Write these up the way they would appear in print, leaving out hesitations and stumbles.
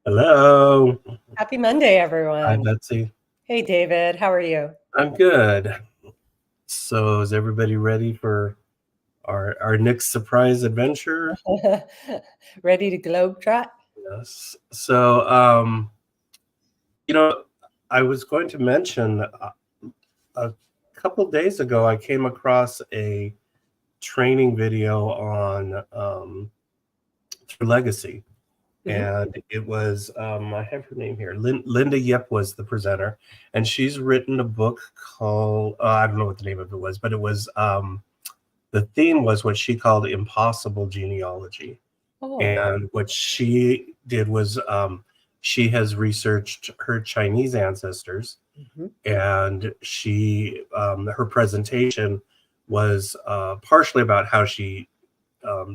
Hello. Happy Monday, Hi, everyone. Betsy. Hey, David. How are you? I'm good. So, is everybody ready for our next surprise adventure? Ready to globetrot? Yes. So, you know, I was going to mention a couple days ago, I came across a training video on through Legacy. Mhm. And it was I have her name here. Linda Yip was the presenter, and she's written a book called I don't know what the name of it was, but it was the theme was what she called impossible genealogy. Oh, And what she did was she has researched her Chinese ancestors, mhm. and she her presentation was partially about how she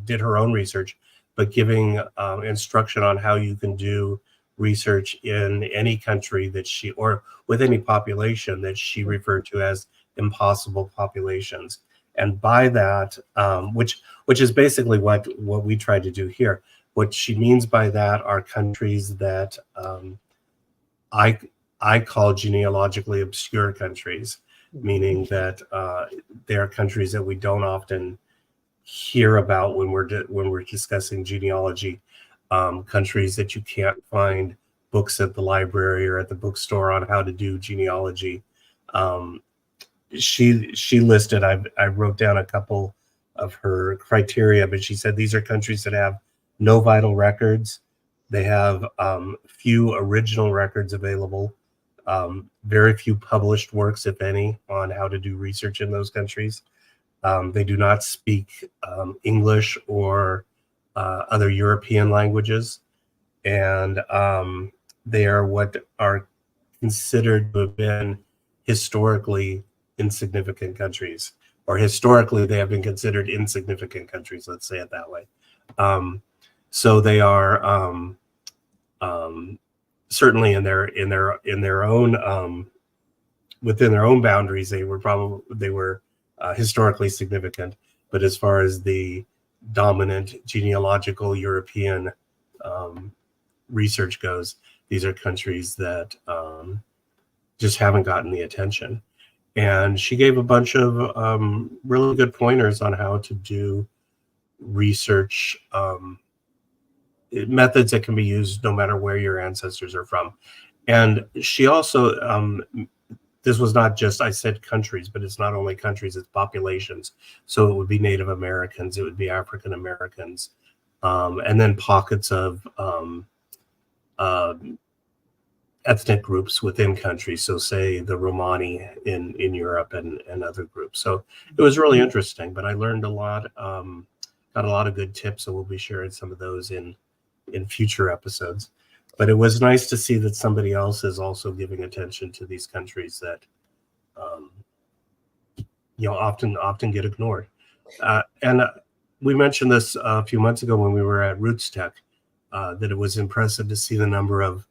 did her own research, but giving instruction on how you can do research in any country that she, or with any population that she referred to as impossible populations. And by that, which is basically what we try to do here. What she means by that are countries that I I call genealogically obscure countries, Mhm. meaning that they are countries that we don't often hear about when we're discussing genealogy. Countries that you can't find books at the library or at the bookstore on how to do genealogy. Um, she listed. I wrote down a couple of her criteria, but she said these are countries that have no vital records. They have few original records available, very few published works, if any, on how to do research in those countries. They do not speak English or other European languages, and they are what are considered to have been historically insignificant countries, or historically they have been considered insignificant countries. Let's say it that way. Um, so they are um, certainly in their own within their own boundaries, they were historically significant. But as far as the dominant genealogical European um, research goes, these are countries that just haven't gotten the attention. And she gave a bunch of really good pointers on how to do research methods that can be used no matter where your ancestors are from. And she also this was not just, I said countries, but it's not only countries, it's populations. So it would be Native Americans, it would be African Americans, and then pockets of uh, ethnic groups within countries. So say the Romani in Europe and other groups. So it was really interesting, but I learned a lot, got a lot of good tips, and we'll be sharing some of those in future episodes. But it was nice to see that somebody else is also giving attention to these countries that um, often get ignored. And we mentioned this a few months ago when we were at Roots Tech, that it was impressive to see the number of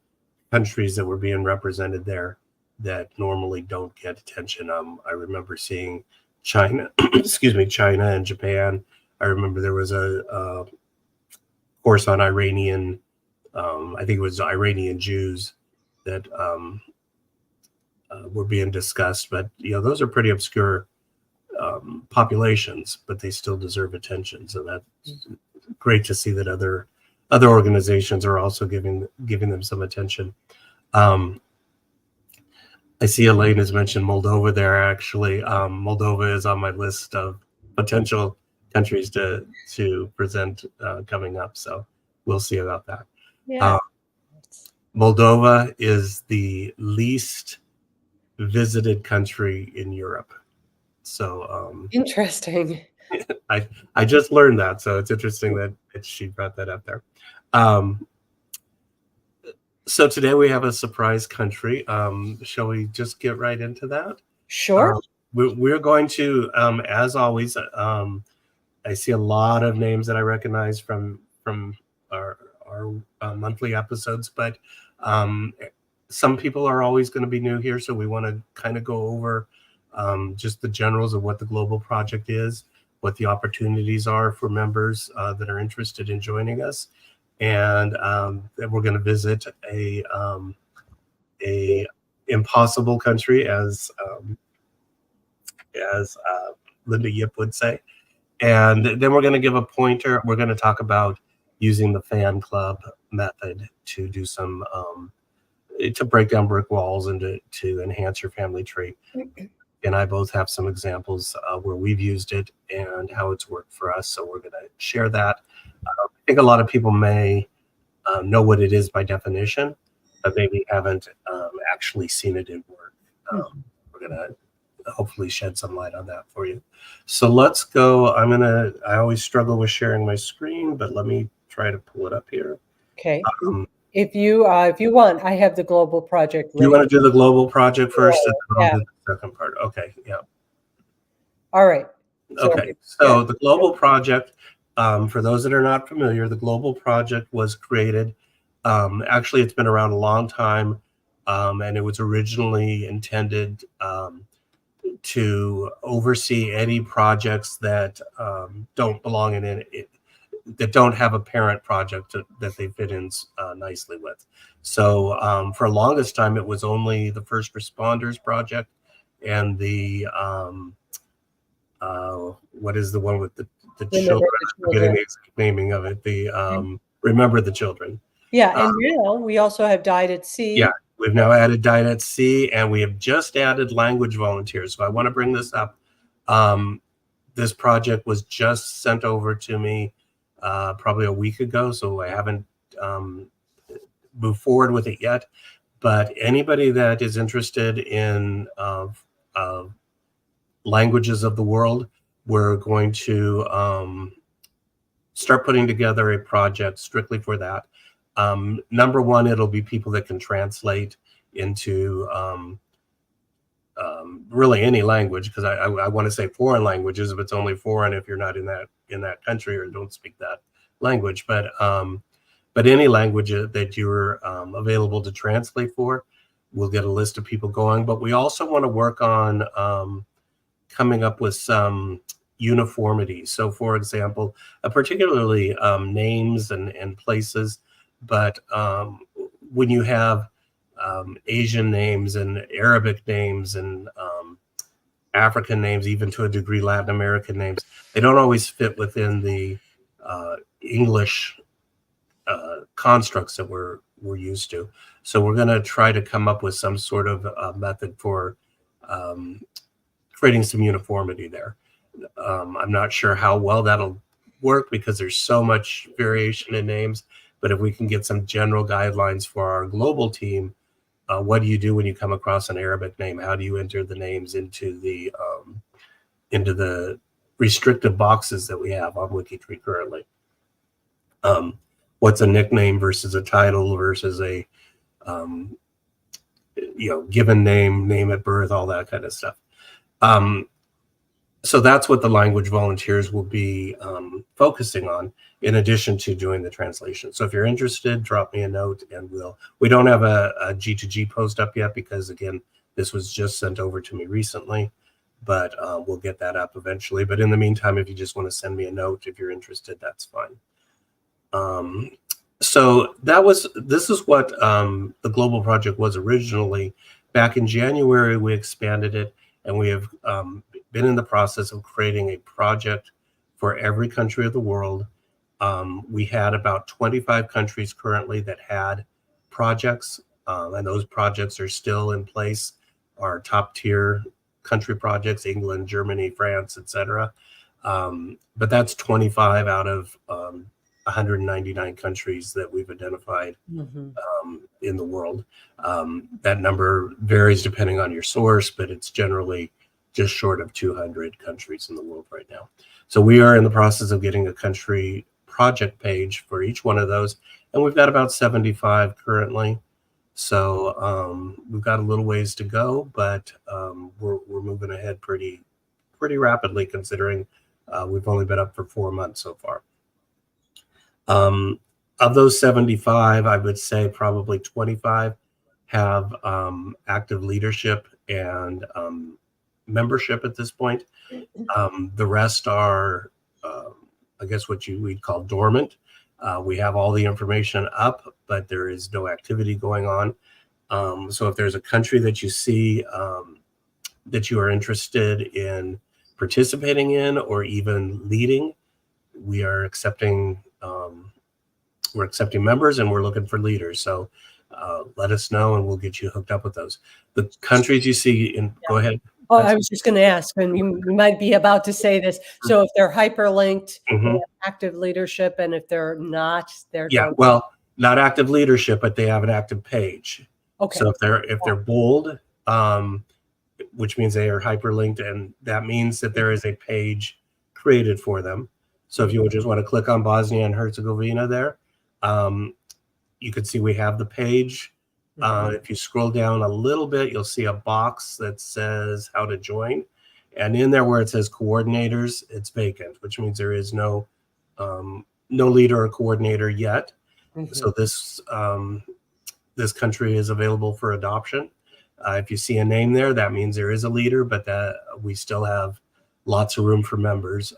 countries that were being represented there that normally don't get attention. I remember seeing China, excuse me, China and Japan. I remember there was a course on Iranian, I think it was Iranian Jews that were being discussed. But those are pretty obscure populations, but they still deserve attention. So that's great to see that other organizations are also giving them some attention. Um, I see Elaine has mentioned Moldova there. Actually, Moldova is on my list of potential countries to present coming up. So we'll see about that. Yeah. Uh, Moldova is the least visited country in Europe. So Interesting. I just learned that, so it's interesting that she brought that up there. Um, so today we have a surprise country. Shall we just get right into that? Sure. Um, we're going to, as always, I see a lot of names that I recognize from our monthly episodes, but um, some people are always going to be new here, so we want to kind of go over just the generals of what the global project is, what the opportunities are for members that are interested in joining us, and then we're going to visit a impossible country, as Linda Yip would say. And then we're going to give a pointer. We're going to talk about using the fan club method to do some to break down brick walls and to enhance your family tree. And I both have some examples where we've used it and how it's worked for us. So we're going to share that. I think a lot of people may know what it is by definition, but maybe haven't actually seen it in work. We're going to hopefully shed some light on that for you. So let's go. I always struggle with sharing my screen, but let me try to pull it up here. Okay. If you want, I have the global project ready. You want to do the global project first, and then Yeah. I'll do the second part. Okay. Yeah. All right. Okay. So the global project, for those that are not familiar, the global project was created. Actually, it's been around a long time, and it was originally intended to oversee any projects that don't belong in it, that don't have a parent project that they fit in nicely with. So for the longest time, it was only the first responders project and the what is the one with the children? I'm forgetting the exact naming of it. The Remember the Children. Yeah, and now we also have Died at Sea. Yeah, we've now added Died at Sea, and we have just added language volunteers. So I want to bring this up. This project was just sent over to me probably a week ago, so I haven't moved forward with it yet. But anybody that is interested in languages of the world, we're going to start putting together a project strictly for that. Number one, it'll be people that can translate into really any language, because I want to say foreign languages if it's only foreign if you're not in that country or don't speak that language. But any language that you're available to translate for, we'll get a list of people going. But we also want to work on coming up with some uniformity. So, for example, particularly names and places, but when you have Asian names and Arabic names and African names, even to a degree Latin American names, they don't always fit within the English constructs that we're used to. So we're going to try to come up with some sort of method for creating some uniformity there. I'm not sure how well that'll work because there's so much variation in names, but if we can get some general guidelines for our global team, what do you do when you come across an Arabic name? How do you enter the names into the restrictive boxes that we have on WikiTree currently? What's a nickname versus a title versus a given name at birth, all that kind of stuff. So that's what the language volunteers will be focusing on, in addition to doing the translation. So if you're interested, drop me a note, and we don't have a G2G post up yet because, again, this was just sent over to me recently, but we'll get that up eventually. But in the meantime, if you just want to send me a note if you're interested, that's fine. So this is what the global project was originally. Back in January, we expanded it, and we have been in the process of creating a project for every country of the world. We had about 25 countries currently that had projects, and those projects are still in place. Our top tier country projects: England, Germany, France, etc. But that's 25 out of 199 countries that we've identified in the world. That number varies depending on your source, but it's generally just short of 200 countries in the world right now. So we are in the process of getting a country project page for each one of those, and we've got about 75 currently. So we've got a little ways to go, but we're moving ahead pretty rapidly, considering we've only been up for 4 months so far. Of those 75, I would say probably 25 have active leadership and membership at this point. The rest are, I guess, what we'd call dormant. We have all the information up, but there is no activity going on. So if there's a country that you see that you are interested in participating in or even leading, we are accepting members, and we're looking for leaders. So let us know, and we'll get you hooked up with those. The countries you see in, go ahead. Oh, I was just going to ask, and you might be about to say this. So if they're hyperlinked, they have active leadership, and if they're not, they're well, not active leadership, but they have an active page. Okay. So if they're bold, which means they are hyperlinked, and that means that there is a page created for them. So if you would just want to click on Bosnia and Herzegovina there, you can see we have the page. If you scroll down a little bit, you'll see a box that says how to join. And in there where it says coordinators, it's vacant, which means there is no leader or coordinator yet. So this country is available for adoption. If you see a name there, that means there is a leader, but that we still have lots of room for members.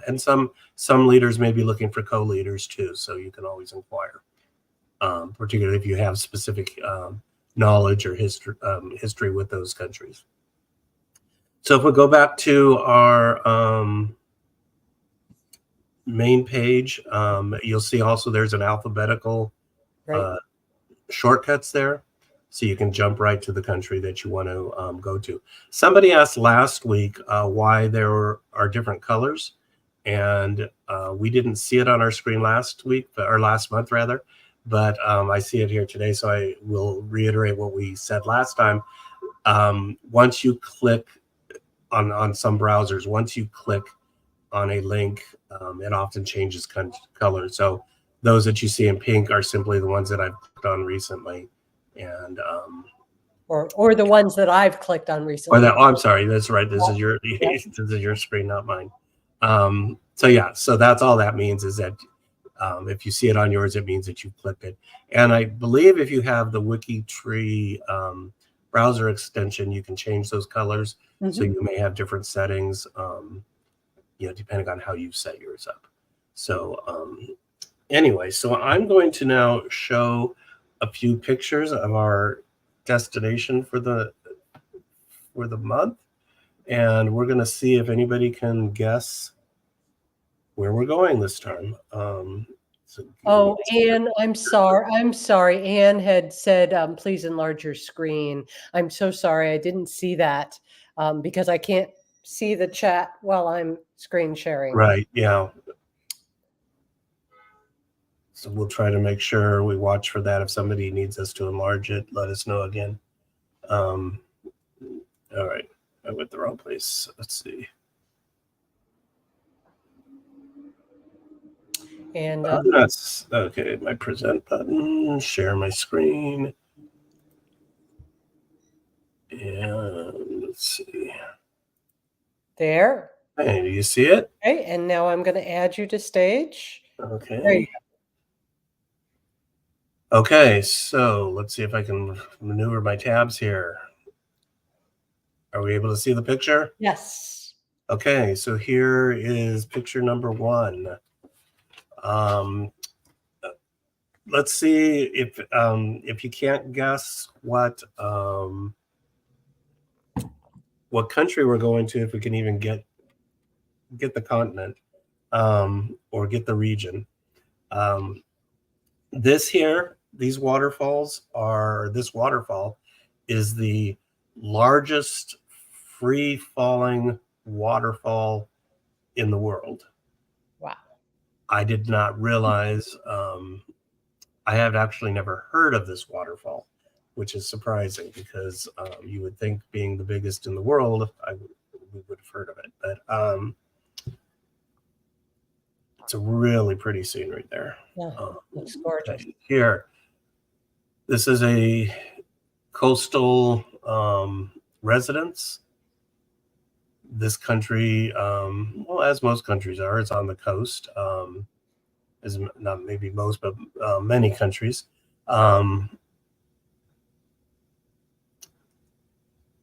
And some leaders may be looking for co-leaders too, so you can always inquire. Particularly if you have specific knowledge or history with those countries. So if we go back to our main page, you'll see also there's an alphabetical shortcuts there. So you can jump right to the country that you want to go to. Somebody asked last week why there are different colors, and we didn't see it on our screen last week, or last month rather. But I see it here today, so I will reiterate what we said last time. Once you click on some browsers, once you click on a link, it often changes color. So those that you see in pink are simply the ones that I've clicked on recently, and or the ones that I've clicked on recently. I'm sorry, that's right. This is your this is your screen, not mine. So yeah, so that's all that means is that. If you see it on yours, it means that you've clicked it. And I believe if you have the WikiTree browser extension, you can change those colors. So you may have different settings, depending on how you set yours up. So anyway, so I'm going to now show a few pictures of our destination for the month. And we're going to see if anybody can guess where we're going this time. Anne, I'm sorry. Anne had said, please enlarge your screen. I'm so sorry. I didn't see that because I can't see the chat while I'm screen sharing. Right. Yeah. So we'll try to make sure we watch for that. If somebody needs us to enlarge it, let us know again. All right. I went the wrong place. Let's see. And that's okay. My present button, share my screen. And let's see. There. Hey, do you see it? Okay, and now I'm going to add you to stage. Okay. There you go. Okay, so let's see if I can maneuver my tabs here. Are we able to see the picture? Yes. Okay, so here is picture number 1. Let's see if you can't guess what country we're going to, if we can even get the continent or get the region. This waterfall is the largest free-falling waterfall in the world. Wow. I did not realize, I have actually never heard of this waterfall, which is surprising because you would think being the biggest in the world, we would have heard of it. But it's a really pretty scene right there. Yeah, looks gorgeous. Here, this is a coastal residence. This country, as most countries are, it's on the coast. As not maybe most, but many countries.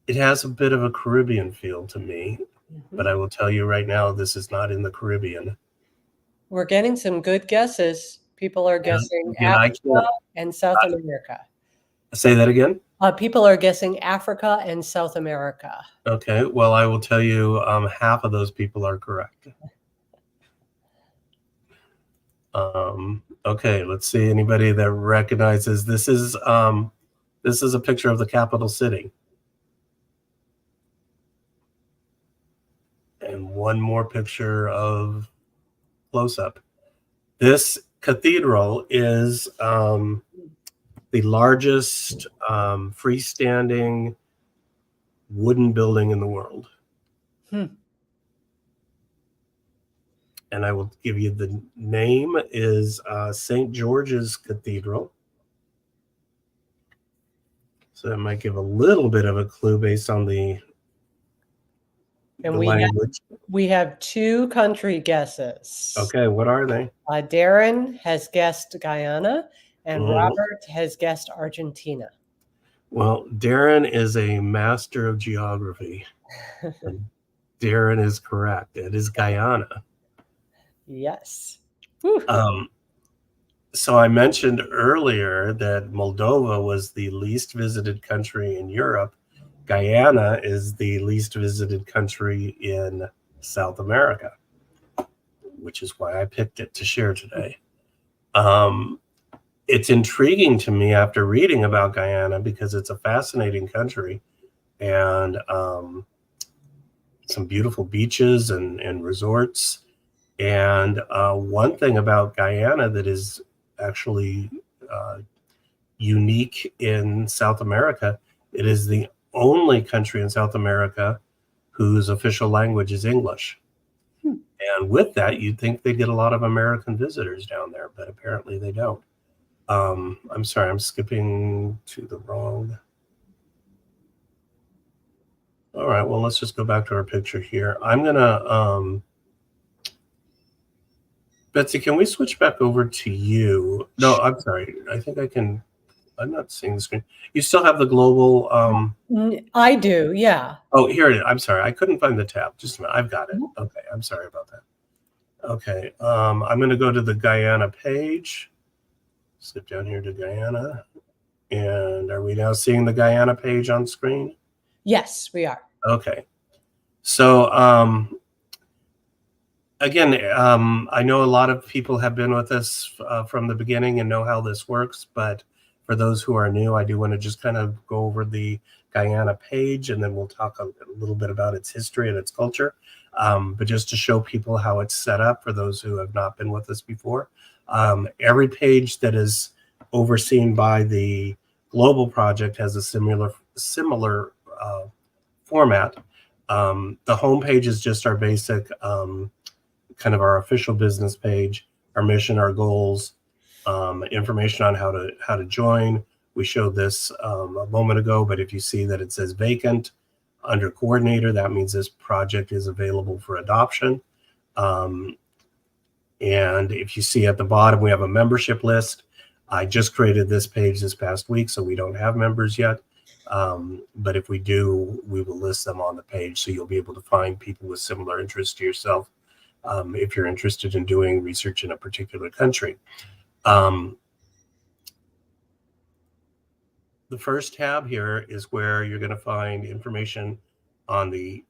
It has a bit of a Caribbean feel to me, but I will tell you right now, this is not in the Caribbean. We're getting some good guesses. People are guessing Again, I Africa can't and South America. say that again. People are guessing Africa and South America. Okay, well, I will tell you, half of those people are correct. Okay, let's see. Anybody that recognizes this is a picture of the capital city. And one more picture of close-up. This cathedral is the largest freestanding wooden building in the world. And I will give you the name is St. George's Cathedral. So that might give a little bit of a clue based on the language. We have 2 country guesses. Okay, what are they? Darren has guessed Guyana, and Robert has guessed Argentina. Well, Darren is a master of geography. Darren is correct. It is Guyana. Yes. So I mentioned earlier that Moldova was the least visited country in Europe. Guyana is the least visited country in South America, which is why I picked it to share today. It's intriguing to me after reading about Guyana because it's a fascinating country and some beautiful beaches and resorts. And one thing about Guyana that is actually unique in South America, it is the only country in South America whose official language is English. And with that, you'd think they get a lot of American visitors down there, but apparently they don't. I'm sorry, I'm skipping to the wrong. All right, well, let's just go back to our picture here. I'm gonna, Betsy, can we switch back over to you? No, I'm sorry. I think I can. I'm not seeing the screen. You still have the global. I do, yeah. Oh, here it is. I'm sorry. I couldn't find the tab. Just a minute. I've got it. Okay, I'm sorry about that. Okay, I'm going to go to the Guyana page. Skip down here to Guyana. And are we now seeing the Guyana page on screen? Yes, we are. Okay. So, again, I know a lot of people have been with us from the beginning and know how this works, but for those who are new, I do want to just kind of go over the Guyana page, and then we'll talk a little bit about its history and its culture. But just to show people how it's set up for those who have not been with us before. Every page that is overseen by the global project has a similar format. The home page is just our basic kind of our official business page, our mission, our goals, information on how to join. We showed this a moment ago, but if you see that it says vacant under coordinator, that means this project is available for adoption. And if you see at the bottom, we have a membership list. I just created this page this past week, so we don't have members yet. But if we do, we will list them on the page, so you'll be able to find people with similar interests to yourself if you're interested in doing research in a particular country. The first tab here is where you're going to find information on the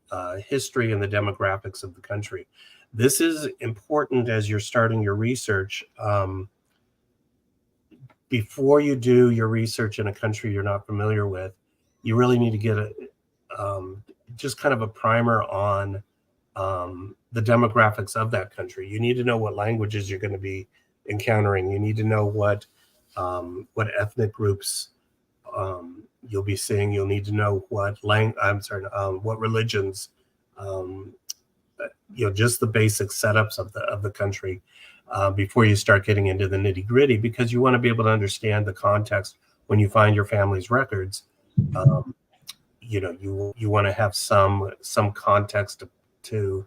history and the demographics of the country. This is important as you're starting your research. Before you do your research in a country you're not familiar with, you really need to get just kind of a primer on the demographics of that country. You need to know what languages you're going to be encountering. You need to know what ethnic groups you'll be seeing. You'll need to know what religions. Just the basic setups of the country before you start getting into the nitty gritty, because you want to be able to understand the context when you find your family's records. You want to have some context to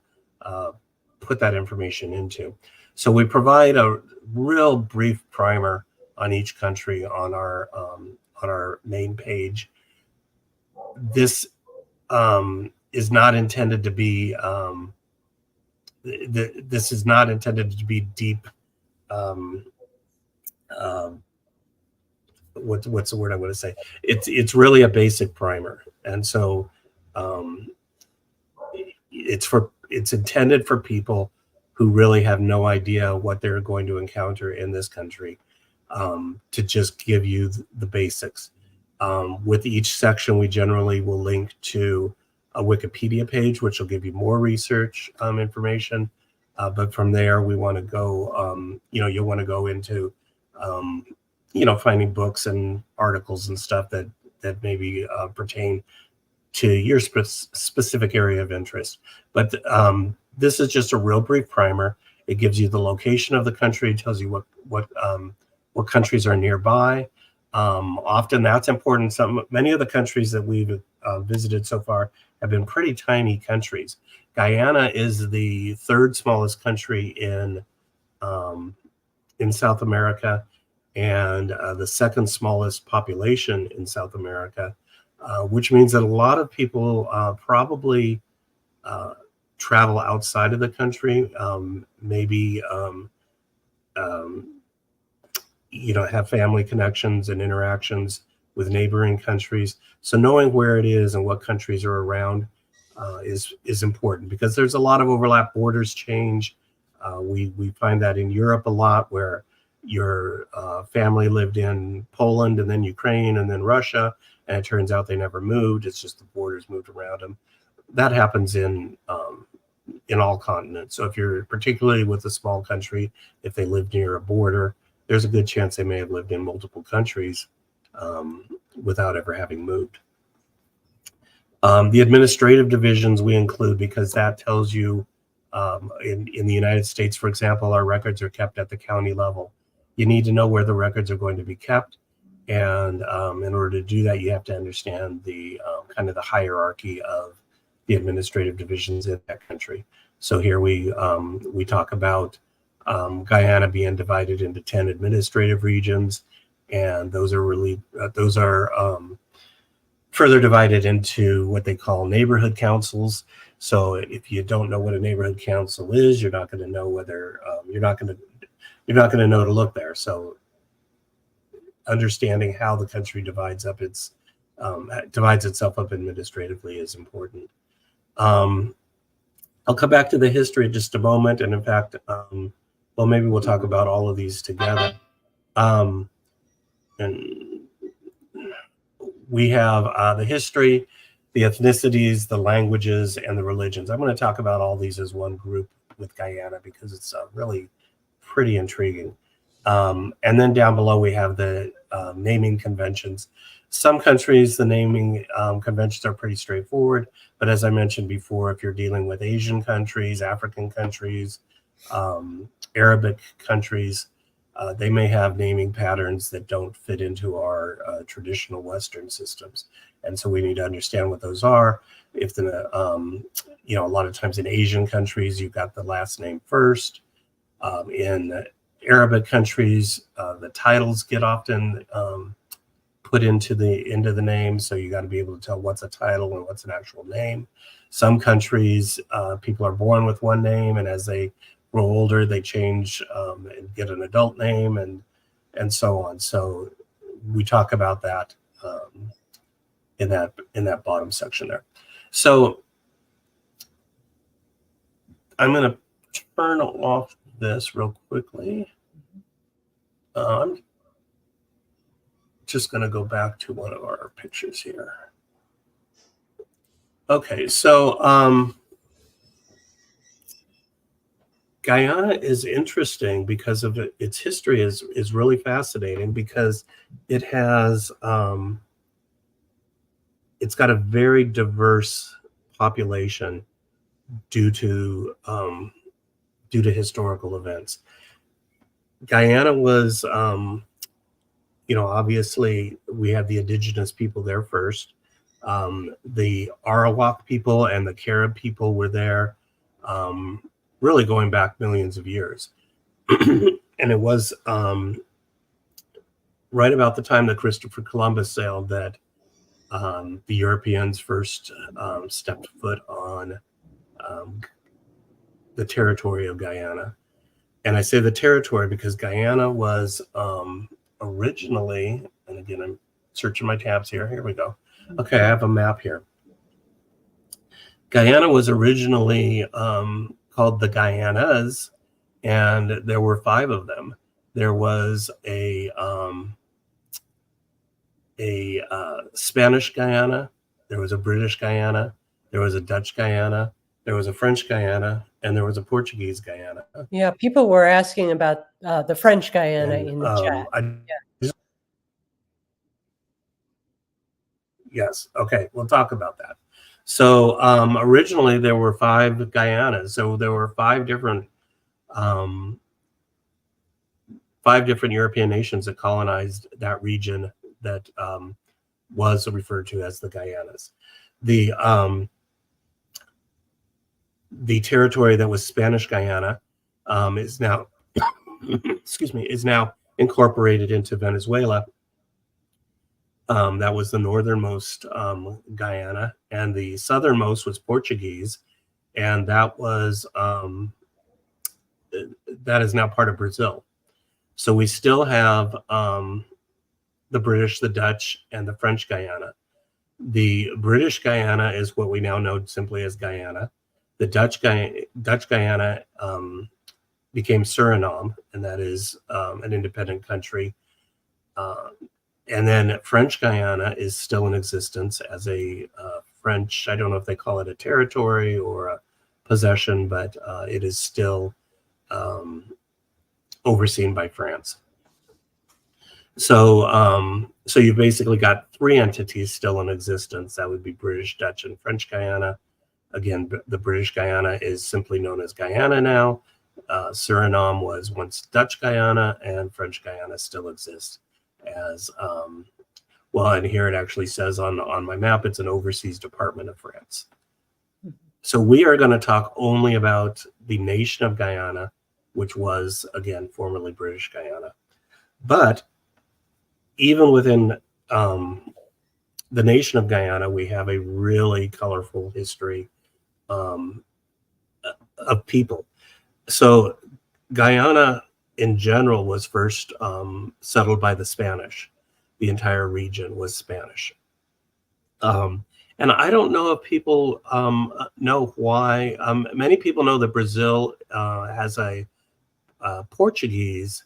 put that information into. So we provide a real brief primer on each country on our main page. This is not intended to be this is not intended to be deep um, what's the word I want to say? It's really a basic primer, and so um, it's intended for people who really have no idea what they're going to encounter in this country, to just give you the basics. With each section, we generally will link to a Wikipedia page, which will give you more research information. But from there, we want to go, you'll want to go into, finding books and articles and stuff that maybe pertain to your specific area of interest. But this is just a real brief primer. It gives you the location of the country, tells you what countries are nearby. Often that's important. Many of the countries that we've visited so far have been pretty tiny countries. Guyana is the third smallest country in South America, and the second smallest population in South America, which means that a lot of people probably travel outside of the country, maybe have family connections and interactions with neighboring countries. So knowing where it is and what countries are around is important, because there's a lot of overlap. Borders change. We find that in Europe a lot, where your family lived in Poland and then Ukraine and then Russia, and it turns out they never moved. It's just the borders moved around them. That happens in all continents. So if you're particularly with a small country, if they live near a border, there's a good chance they may have lived in multiple countries without ever having moved. The administrative divisions we include because that tells you, in the United States, for example, our records are kept at the county level. You need to know where the records are going to be kept. And in order to do that, you have to understand the kind of the hierarchy of the administrative divisions in that country. So here we talk about Guyana being divided into 10 administrative regions, and those are further divided into what they call neighborhood councils. So if you don't know what a neighborhood council is, you're not going to know whether you're not going to know to look there. So understanding how the country divides itself up administratively is important. I'll come back to the history in just a moment, and in fact, maybe we'll talk about all of these together. And we have the history, the ethnicities, the languages, and the religions. I'm going to talk about all these as one group with Guyana because it's really pretty intriguing. And then down below we have the naming conventions. Some countries, the naming conventions are pretty straightforward, but as I mentioned before, if you're dealing with Asian countries, African countries, Arabic countries, they may have naming patterns that don't fit into our traditional Western systems, and so we need to understand what those are. If a lot of times in Asian countries, you've got the last name first. In Arabic countries, the titles get often put into the name, so you got to be able to tell what's a title and what's an actual name. Some countries, people are born with one name, and as they grow older, they change and get an adult name, and so on. So we talk about that in that bottom section there. So I'm going to turn off this real quickly. I'm just going to go back to one of our pictures here. Okay, so Guyana is interesting because of its history is really fascinating, because it has it's got a very diverse population due to historical events. Guyana was obviously we have the indigenous people there first. The Arawak people and the Carib people were there, really going back millions of years. And it was right about the time that Christopher Columbus sailed that the Europeans first stepped foot on the territory of Guyana. And I say the territory because Guyana was originally, and again, I'm searching my tabs here. Here we go. Okay, I have a map here. Guyana was originally called the Guyanas, and there were 5 of them. There was a Spanish Guyana, there was a British Guyana, there was a Dutch Guyana, there was a French Guyana, and there was a Portuguese Guyana. Yeah, people were asking about the French Guyana And in the chat. Yes, okay, we'll talk about that. So originally there were 5 Guyanas, so there were 5 different European nations that colonized that region that was referred to as the Guyanas. The territory that was Spanish Guyana is now, excuse me, is now incorporated into Venezuela. That was the northernmost Guyana, and the southernmost was Portuguese, and that is now part of Brazil. So we still have the British, the Dutch, and the French Guyana. The British Guyana is what we now know simply as Guyana. The Dutch Guyana became Suriname, and that is an independent country. And then French Guyana is still in existence as a French, I don't know if they call it a territory or a possession, but it is still overseen by France. So you've basically got 3 entities still in existence. That would be British, Dutch, and French Guyana. Again, the British Guyana is simply known as Guyana now. Suriname was once Dutch Guyana, and French Guyana still exists as, well, and here it actually says on my map, it's an overseas department of France. So we are going to talk only about the nation of Guyana, which was, again, formerly British Guyana. But even within the nation of Guyana, we have a really colorful history of people. So Guyana in general was first settled by the Spanish. The entire region was Spanish. And I don't know if people know why. Many people know that Brazil has a Portuguese,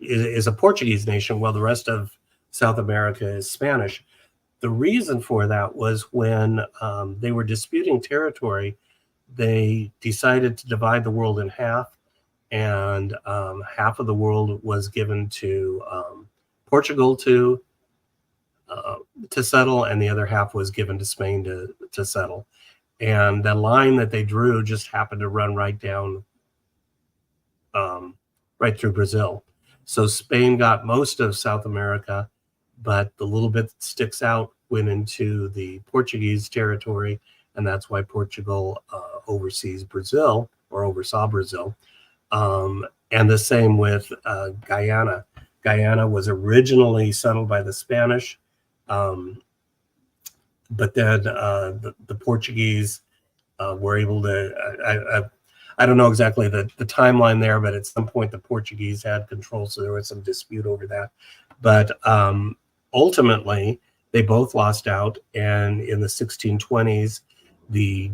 is a Portuguese nation, while the rest of South America is Spanish. The reason for that was when they were disputing territory, they decided to divide the world in half, and half of the world was given to Portugal to settle, and the other half was given to Spain to settle. And the line that they drew just happened to run right down, right through Brazil. So Spain got most of South America, but the little bit that sticks out went into the Portuguese territory, and that's why Portugal oversees Brazil, or oversaw Brazil. And the same with Guyana. Guyana was originally settled by the Spanish, but then the Portuguese were able to, I don't know exactly the timeline there, but at some point the Portuguese had control, so there was some dispute over that. But ultimately, they both lost out, and in the 1620s, the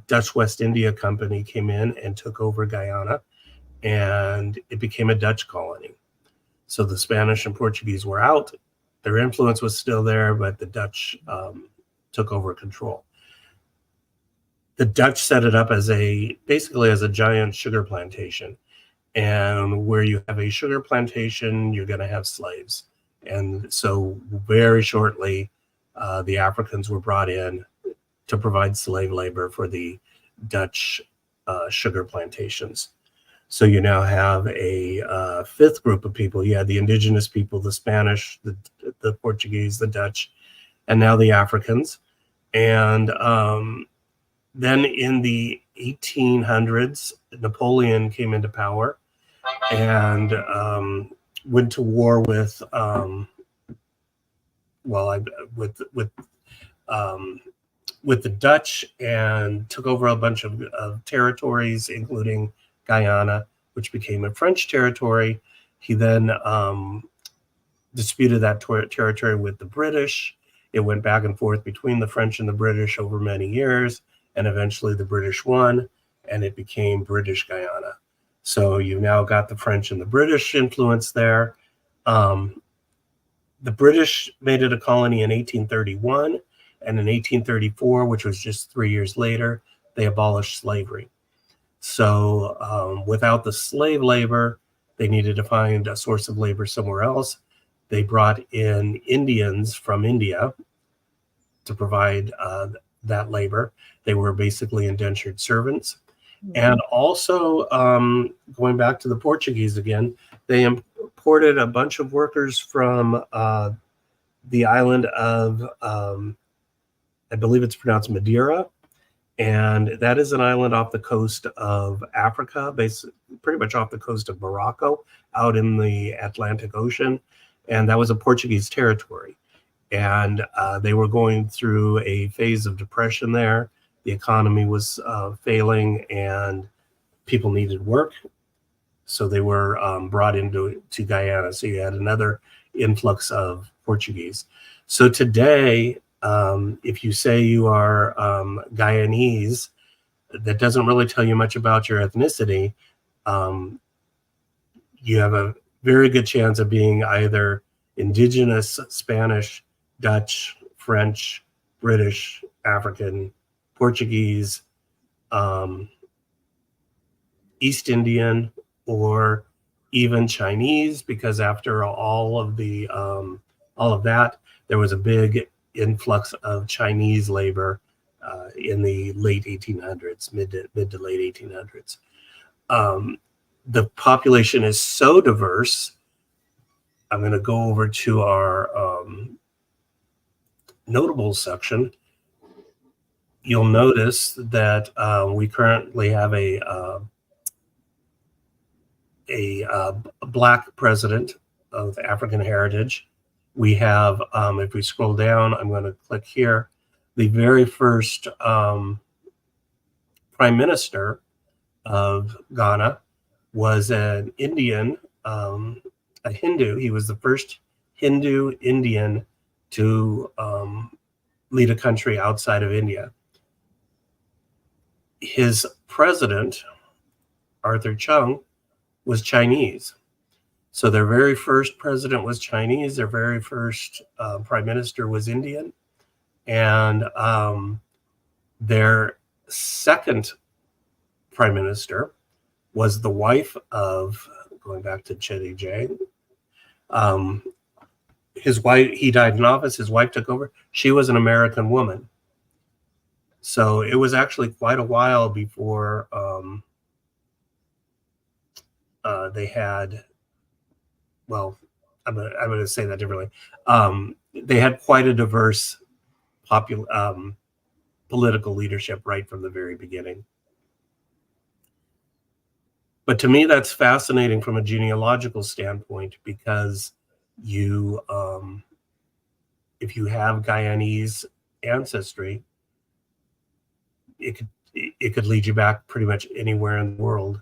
Dutch West India Company came in and took over Guyana, and it became a Dutch colony. So the Spanish and Portuguese were out. Their influence was still there, but the Dutch took over control. The Dutch set it up as basically as a giant sugar plantation. And where you have a sugar plantation, you're going to have slaves. And so very shortly, the Africans were brought in to provide slave labor for the Dutch sugar plantations. So you now have a fifth group of people. You had the indigenous people, the Spanish, the Portuguese, the Dutch, and now the Africans. And then in the 1800s, Napoleon came into power and went to war with with the Dutch and took over a bunch of territories, including Guyana, which became a French territory. He then disputed that territory with the British. It went back and forth between the French and the British over many years, and eventually the British won, and it became British Guyana. So you've now got the French and the British influence there. The British made it a colony in 1831, and in 1834, which was just 3 years later, they abolished slavery. So without the slave labor, they needed to find a source of labor somewhere else. They brought in Indians from India to provide that labor. They were basically indentured servants. And also, going back to the Portuguese again, they imported a bunch of workers from the island of, I believe it's pronounced Madeira. And that is an island off the coast of Africa, pretty much off the coast of Morocco, out in the Atlantic Ocean. And that was a Portuguese territory. And they were going through a phase of depression there. The economy was failing and people needed work. So they were brought into Guyana. So you had another influx of Portuguese. So today, if you say you are Guyanese, that doesn't really tell you much about your ethnicity. You have a very good chance of being either indigenous Spanish, Dutch, French, British, African, Portuguese, East Indian, or even Chinese, because after all of that, there was a big influx of Chinese labor in the late 1800s, mid to late 1800s. The population is so diverse. I'm going to go over to our notables section. You'll notice that we currently have a Black president of African heritage. We have, if we scroll down, I'm going to click here, the very first prime minister of Ghana was an Indian, a Hindu. He was the first Hindu Indian to lead a country outside of India. His president, Arthur Chung, was Chinese. So their very first president was Chinese. Their very first prime minister was Indian. And their second prime minister was the wife of, going back to Chedi Jang. His wife, he died in office. His wife took over. She was an American woman. So it was actually quite a while before they had, well, I'm going to say that differently. They had quite a diverse political leadership right from the very beginning. But to me, that's fascinating from a genealogical standpoint, because you, if you have Guyanese ancestry, it could lead you back pretty much anywhere in the world.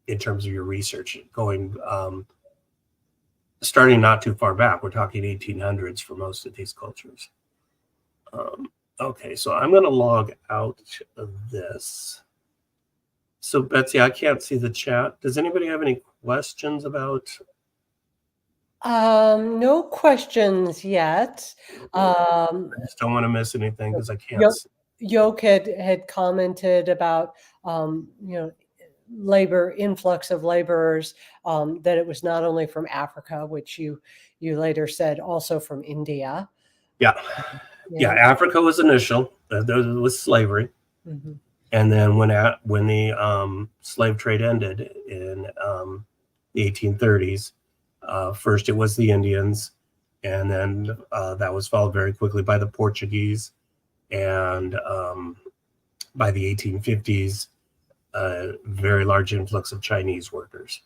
In terms of your research, going starting not too far back, we're talking 1800s for most of these cultures. Okay, so I'm going to log out of this. So Betsy, I can't see the chat. Does anybody have any questions about? No questions yet. I just don't want to miss anything because I can't. Yoke had commented about influx of laborers, that it was not only from Africa, which you later said also from India. Yeah. Africa was initial. There was slavery. Mm-hmm. And then when the slave trade ended in the 1830s, first it was the Indians, and then that was followed very quickly by the Portuguese, and by the 1850s, very large influx of Chinese workers.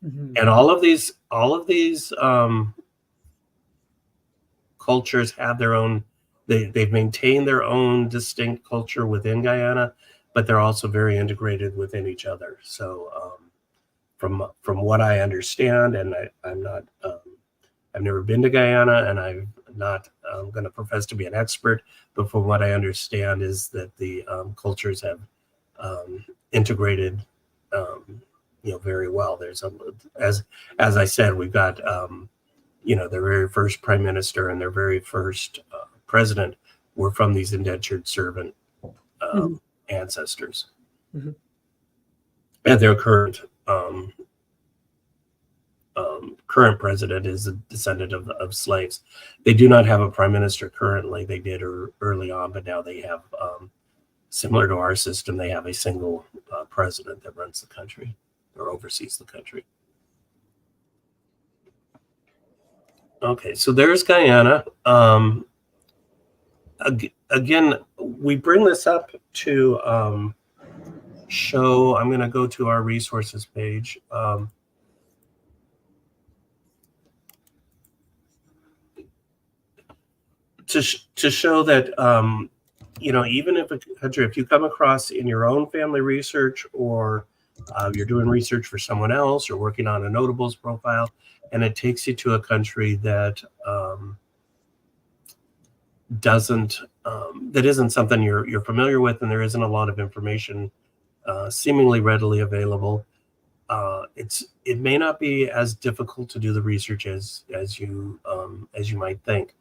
Mm-hmm. And all of these cultures have their own they've maintained their own distinct culture within Guyana, but they're also very integrated within each other. So from what I understand, and I'm not, I've never been to Guyana, and I'm not going to profess to be an expert, but from what I understand is that the cultures have integrated, very well. There's as I said, we've got their very first prime minister and their very first president were from these indentured servant ancestors, and their current current president is a descendant of slaves. They do not have a prime minister currently. They did early on, but now they have, similar to our system, they have a single president that runs the country or oversees the country. Okay, so there's Guyana. Again, we bring this up to show, I'm going to go to our resources page. To show that, even if a country, if you come across in your own family research, or you're doing research for someone else, or working on a notables profile, and it takes you to a country that that isn't something you're familiar with, and there isn't a lot of information seemingly readily available, it may not be as difficult to do the research as you might think.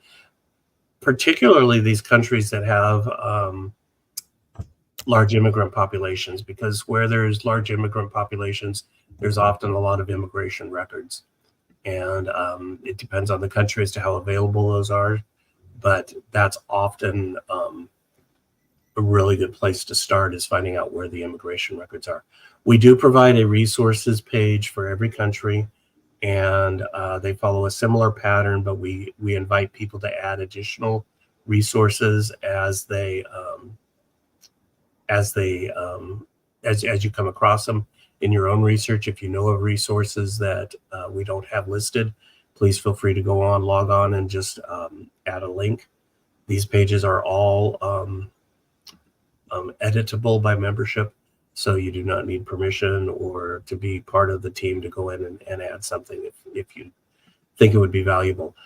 Particularly these countries that have large immigrant populations, because where there's large immigrant populations, there's often a lot of immigration records. And it depends on the country as to how available those are, but that's often a really good place to start, is finding out where the immigration records are. We do provide a resources page for every country, and they follow a similar pattern, but we invite people to add additional resources as you come across them in your own research. If you know of resources that we don't have listed, please feel free to log on and just add a link. These pages are all editable by membership, so you do not need permission or to be part of the team to go in and add something if you think it would be valuable.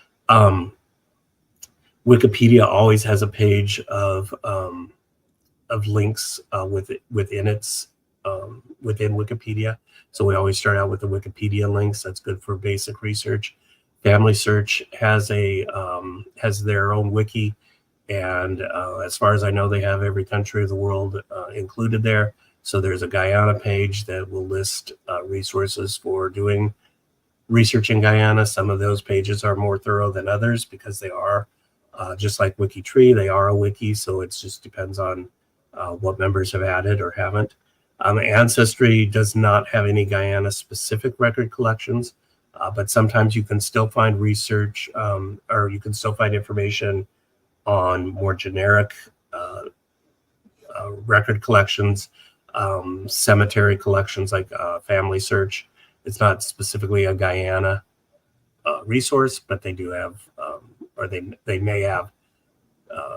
Wikipedia always has a page of links within Wikipedia. So we always start out with the Wikipedia links. That's good for basic research. Family Search has their own wiki, and as far as I know, they have every country of the world included there. So there's a Guyana page that will list resources for doing research in Guyana. Some of those pages are more thorough than others because they are, just like WikiTree, they are a wiki. So it just depends on what members have added or haven't. Ancestry does not have any Guyana-specific record collections, but sometimes you can still find research, or you can still find information on more generic record collections, cemetery collections like Family Search. It's not specifically a Guyana resource, but they do have, or they may have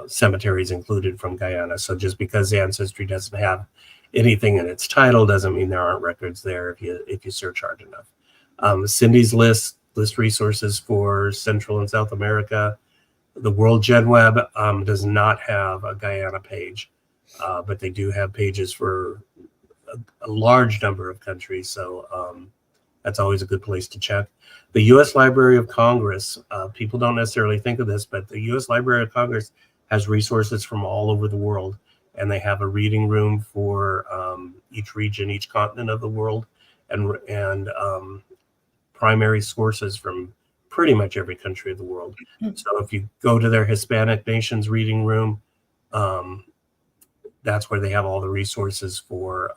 cemeteries included from Guyana. So just because Ancestry doesn't have anything in its title doesn't mean there aren't records there if you search hard enough. Cindy's list resources for Central and South America. The World Gen Web does not have a Guyana page, but they do have pages for a large number of countries. So that's always a good place to check. The U.S. Library of Congress, people don't necessarily think of this, but the U.S. Library of Congress has resources from all over the world, and they have a reading room for each region, each continent of the world, and primary sources from pretty much every country of the world. So if you go to their Hispanic Nations reading room, that's where they have all the resources for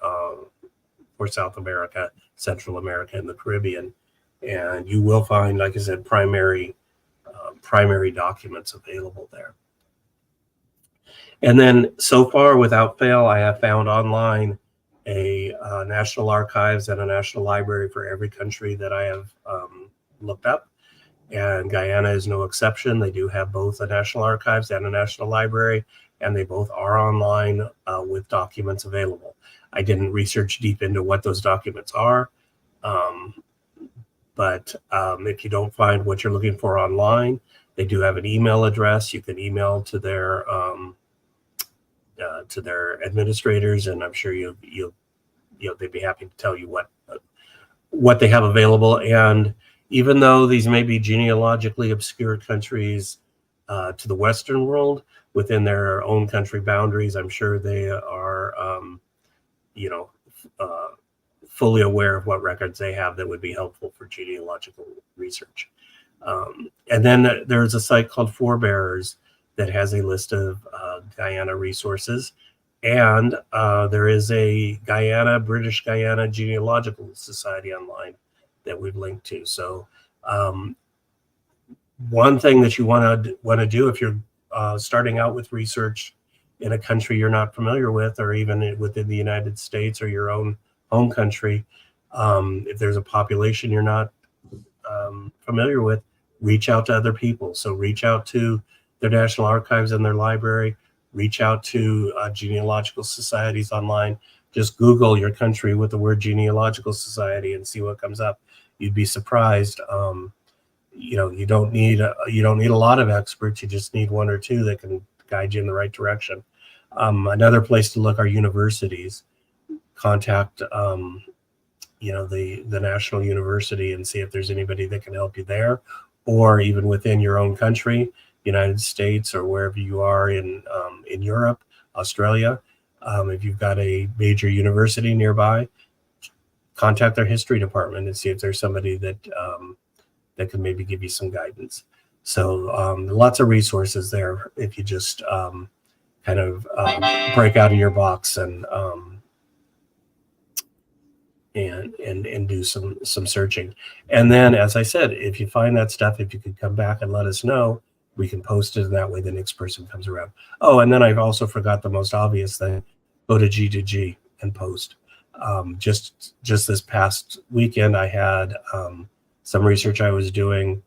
South America, Central America, and the Caribbean. And you will find, like I said, primary documents available there. And then so far, without fail, I have found online a National Archives and a National Library for every country that I have looked up. and Guyana is no exception. They do have both a National Archives and a National Library, and they both are online with documents available. I didn't research deep into what those documents are, but if you don't find what you're looking for online, they do have an email address. You can email to their administrators, and I'm sure they'd be happy to tell you what they have available. And even though these may be genealogically obscure countries to the Western world, within their own country boundaries, I'm sure they are, fully aware of what records they have that would be helpful for genealogical research. And then there's a site called Forebearers that has a list of Guyana resources. And there is a British Guyana Genealogical Society online that we've linked to. So one thing that you want to do if you're starting out with research in a country you're not familiar with, or even within the United States or your own home country, if there's a population you're not familiar with, reach out to other people. So reach out to their National Archives and their library, reach out to genealogical societies online. Just Google your country with the word genealogical society and see what comes up. You'd be surprised. You don't need a lot of experts. You just need one or two that can guide you in the right direction. Another place to look are universities. Contact the national university and see if there's anybody that can help you there, or even within your own country, United States, or wherever you are in Europe, Australia. If you've got a major university nearby, contact their history department and see if there's somebody that can maybe give you some guidance. So lots of resources there if you just break out of your box and do some searching. And then, as I said, if you find that stuff, if you could come back and let us know, we can post it, and that way the next person comes around. Oh, and then I've also forgot the most obvious thing. Go to G2G and post. Just this past weekend, I had some research I was doing,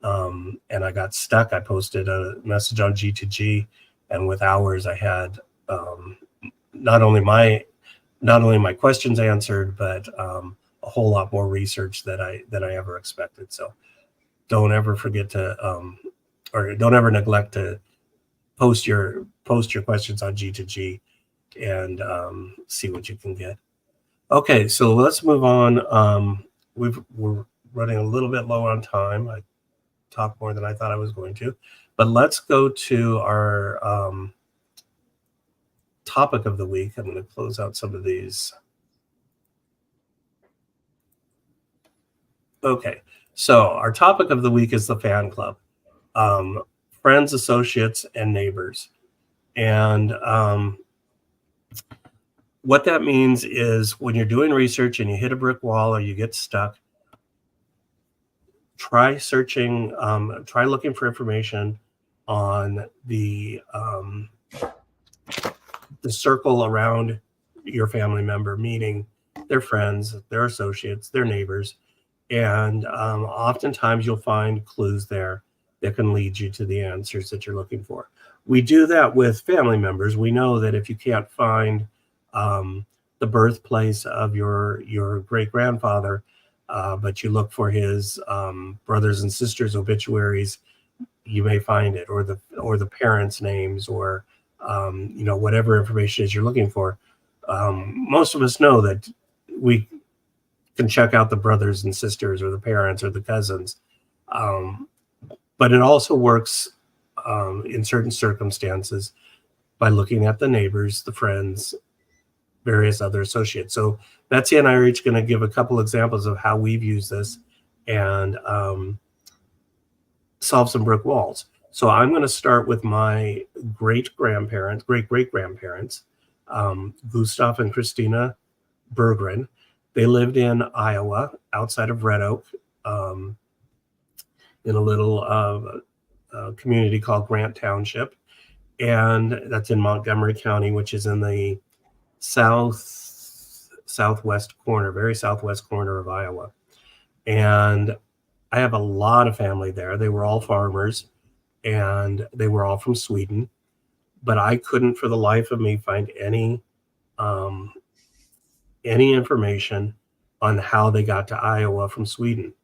and I got stuck. I posted a message on G2G, and with hours I had not only my questions answered, but a whole lot more research than I ever expected. So don't ever forget to, or don't ever neglect to post your questions on G2G and see what you can get. Okay, so let's move on. We're running a little bit low on time. I talked more than I thought I was going to, but let's go to our topic of the week. I'm going to close out some of these. Okay, so our topic of the week is the fan club, friends, associates, and neighbors. And what that means is when you're doing research and you hit a brick wall or you get stuck, try searching, try looking for information on the circle around your family member, meaning their friends, their associates, their neighbors. And oftentimes you'll find clues there that can lead you to the answers that you're looking for. We do that with family members. We know that if you can't find the birthplace of your great-grandfather, but you look for his brothers and sisters' obituaries, you may find it, or the parents' names, or whatever information is you're looking for. Most of us know that we can check out the brothers and sisters, or the parents, or the cousins, but it also works in certain circumstances by looking at the neighbors, the friends, various other associates. So Betsy and I are each going to give a couple examples of how we've used this and solve some brick walls. So I'm going to start with my great-great-grandparents, Gustav and Christina Berggren. They lived in Iowa, outside of Red Oak, in a little community called Grant Township. And that's in Montgomery County, which is in the southwest corner, very southwest corner of Iowa. And I have a lot of family there. They were all farmers, and they were all from Sweden. But I couldn't, for the life of me, find any information on how they got to Iowa from Sweden.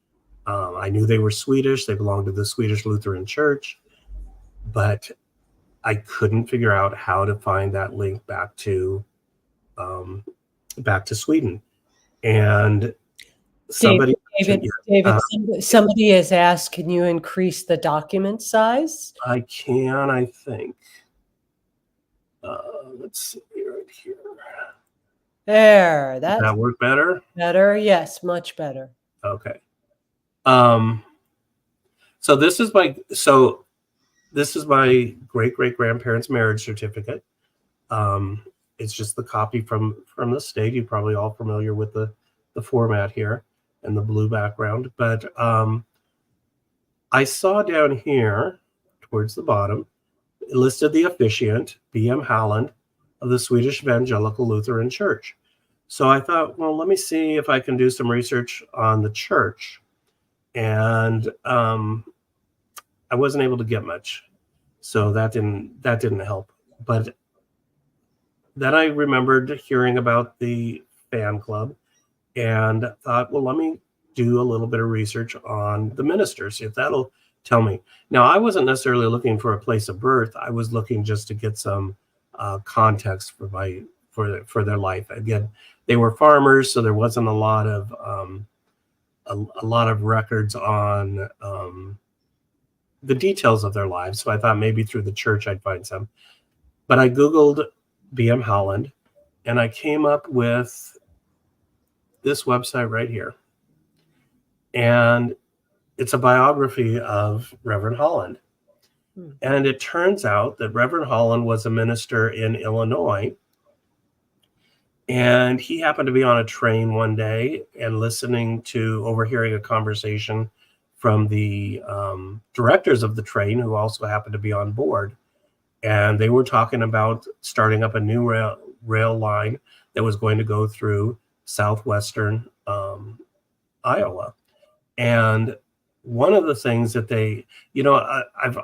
I knew they were Swedish. They belonged to the Swedish Lutheran Church, but I couldn't figure out how to find that link back to Sweden. And somebody, David, somebody has asked, can you increase the document size? I can, I think. Let's see right here. There, does that work better? Better, yes, much better. Okay. So this is my great grandparents' marriage certificate. It's just the copy from the state. You're probably all familiar with the format here and the blue background. But I saw down here towards the bottom, it listed the officiant, B.M. Halland, of the Swedish Evangelical Lutheran Church. So I thought, well, let me see if I can do some research on the church. And I wasn't able to get much. So that didn't help. But then I remembered hearing about the fan club and thought, well, let me do a little bit of research on the ministers, see if that'll tell me. Now, I wasn't necessarily looking for a place of birth. I was looking just to get some context for their life. Again, they were farmers, so there wasn't a lot of records on the details of their lives. So I thought maybe through the church I'd find some. But I Googled B.M. Halland, and I came up with this website right here. And it's a biography of Reverend Halland. And it turns out that Reverend Halland was a minister in Illinois. And he happened to be on a train one day and overhearing a conversation from the directors of the train, who also happened to be on board. And they were talking about starting up a new rail line that was going to go through southwestern Iowa. And one of the things that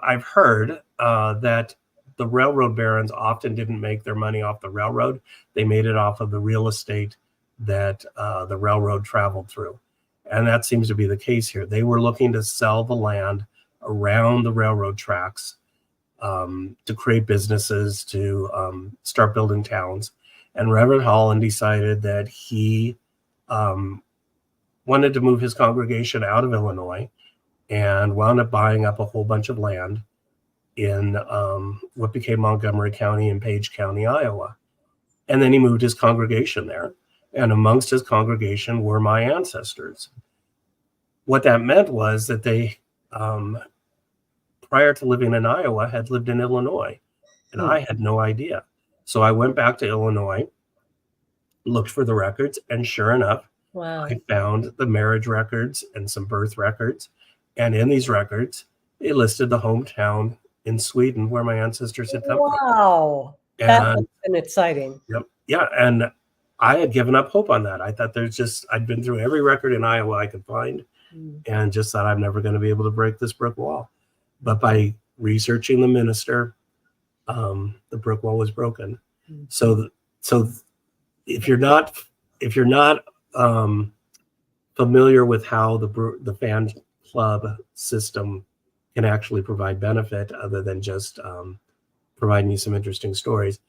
I've heard that the railroad barons often didn't make their money off the railroad. They made it off of the real estate that the railroad traveled through. And that seems to be the case here. They were looking to sell the land around the railroad tracks to create businesses, to start building towns. And Reverend Halland decided that he wanted to move his congregation out of Illinois and wound up buying up a whole bunch of land in what became Montgomery County and Page County, Iowa. And then he moved his congregation there. And amongst his congregation were my ancestors. What that meant was that they, prior to living in Iowa, had lived in Illinois. And I had no idea. So I went back to Illinois, looked for the records, and sure enough, I found the marriage records and some birth records. And in these records, it listed the hometown in Sweden where my ancestors had come from. Wow. That's exciting. Yep. Yeah. And I had given up hope on that. I thought I'd been through every record in Iowa I could find and just thought I'm never going to be able to break this brick wall. But by researching the minister, the brick wall was broken. So if you're not familiar with how the fan club system can actually provide benefit other than just providing you some interesting stories,